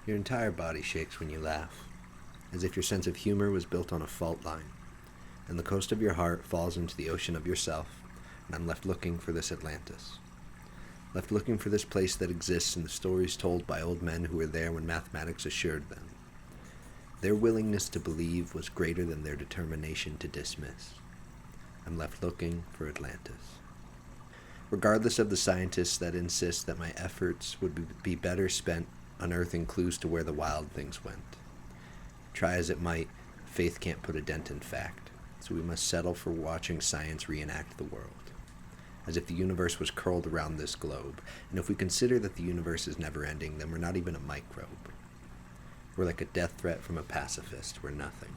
Your entire body shakes when you laugh, as if your sense of humor was built on a fault line, and the coast of your heart falls into the ocean of yourself, and I'm left looking for this Atlantis. Left looking for this place that exists in the stories told by old men who were there when mathematics assured them. Their willingness to believe was greater than their determination to dismiss. I'm left looking for Atlantis. Regardless of the scientists that insist that my efforts would be better spent unearthing clues to where the wild things went. Try as it might, faith can't put a dent in fact, so we must settle for watching science reenact the world, as if the universe was curled around this globe, and if we consider that the universe is never-ending, then we're not even a microbe. We're like a death threat from a pacifist, we're nothing.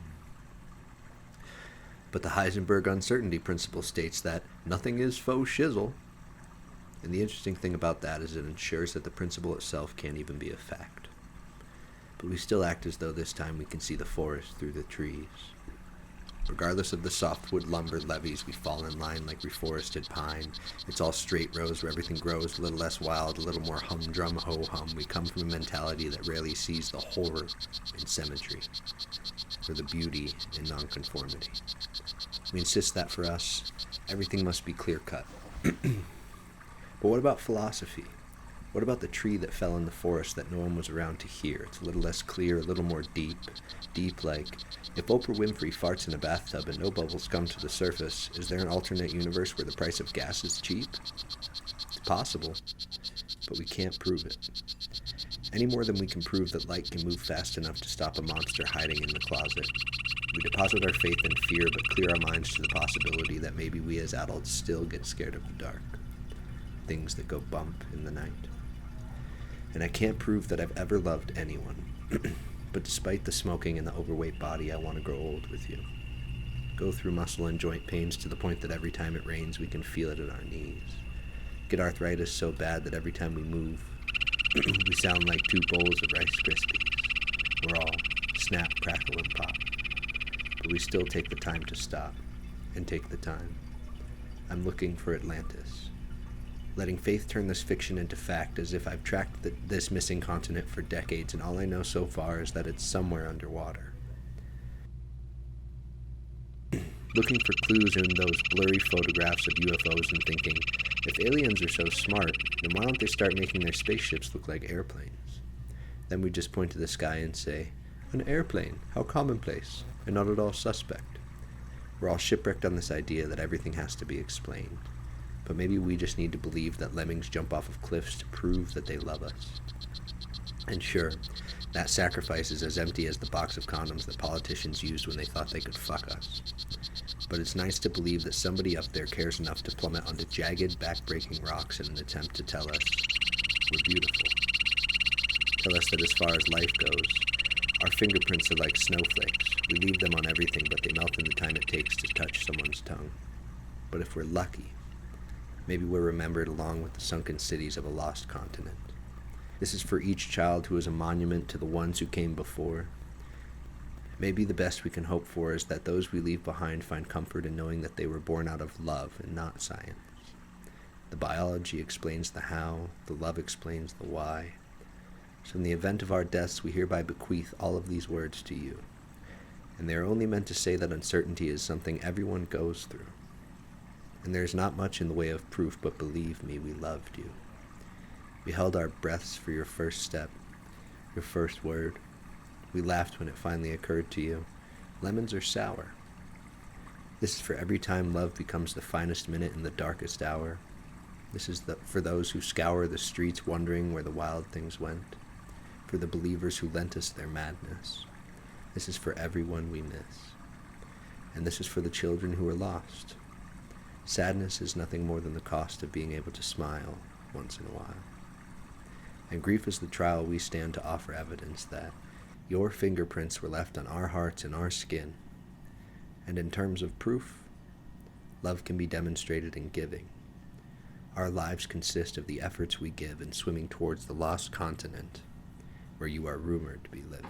But the Heisenberg uncertainty principle states that nothing is faux shizzle. And the interesting thing about that is it ensures that the principle itself can't even be a fact. But we still act as though this time we can see the forest through the trees. Regardless of the softwood lumber levees, we fall in line like reforested pine. It's all straight rows where everything grows a little less wild, a little more humdrum ho-hum. We come from a mentality that rarely sees the horror in symmetry, or the beauty in nonconformity. We insist that for us, everything must be clear-cut. But what about philosophy? What about the tree that fell in the forest that no one was around to hear? It's a little less clear, a little more deep like, if Oprah Winfrey farts in a bathtub and no bubbles come to the surface, is there an alternate universe where the price of gas is cheap? It's possible, but we can't prove it. Any more than we can prove that light can move fast enough to stop a monster hiding in the closet. We deposit our faith in fear, but clear our minds to the possibility that maybe we as adults still get scared of the dark. Things that go bump in the night. And I can't prove that I've ever loved anyone. But despite the smoking and the overweight body, I want to grow old with you. Go through muscle and joint pains to the point that every time it rains, we can feel it in our knees. Get arthritis so bad that every time we move, we sound like 2 bowls of Rice Krispies. We're all snap, crackle, and pop. But we still take the time to stop, and take the time. I'm looking for Atlantis. Letting faith turn this fiction into fact, as if I've tracked this missing continent for decades, and all I know so far is that it's somewhere underwater. Looking for clues in those blurry photographs of UFOs and thinking, if aliens are so smart, then why don't they start making their spaceships look like airplanes? Then we just point to the sky and say, an airplane, how commonplace, and not at all suspect. We're all shipwrecked on this idea that everything has to be explained. But maybe we just need to believe that lemmings jump off of cliffs to prove that they love us. And sure, that sacrifice is as empty as the box of condoms that politicians used when they thought they could fuck us. But it's nice to believe that somebody up there cares enough to plummet onto jagged, back-breaking rocks in an attempt to tell us we're beautiful. Tell us that as far as life goes, our fingerprints are like snowflakes. We leave them on everything, but they melt in the time it takes to touch someone's tongue. But if we're lucky, maybe we're remembered along with the sunken cities of a lost continent. This is for each child who is a monument to the ones who came before. Maybe the best we can hope for is that those we leave behind find comfort in knowing that they were born out of love and not science. The biology explains the how, the love explains the why. So in the event of our deaths, we hereby bequeath all of these words to you. And they are only meant to say that uncertainty is something everyone goes through. And there is not much in the way of proof, but believe me, we loved you. We held our breaths for your first step, your first word. We laughed when it finally occurred to you. Lemons are sour. This is for every time love becomes the finest minute in the darkest hour. This is for those who scour the streets wondering where the wild things went. For the believers who lent us their madness. This is for everyone we miss. And this is for the children who are lost. Sadness is nothing more than the cost of being able to smile once in a while. And grief is the trial we stand to offer evidence that your fingerprints were left on our hearts and our skin. And in terms of proof, love can be demonstrated in giving. Our lives consist of the efforts we give in swimming towards the lost continent where you are rumored to be living.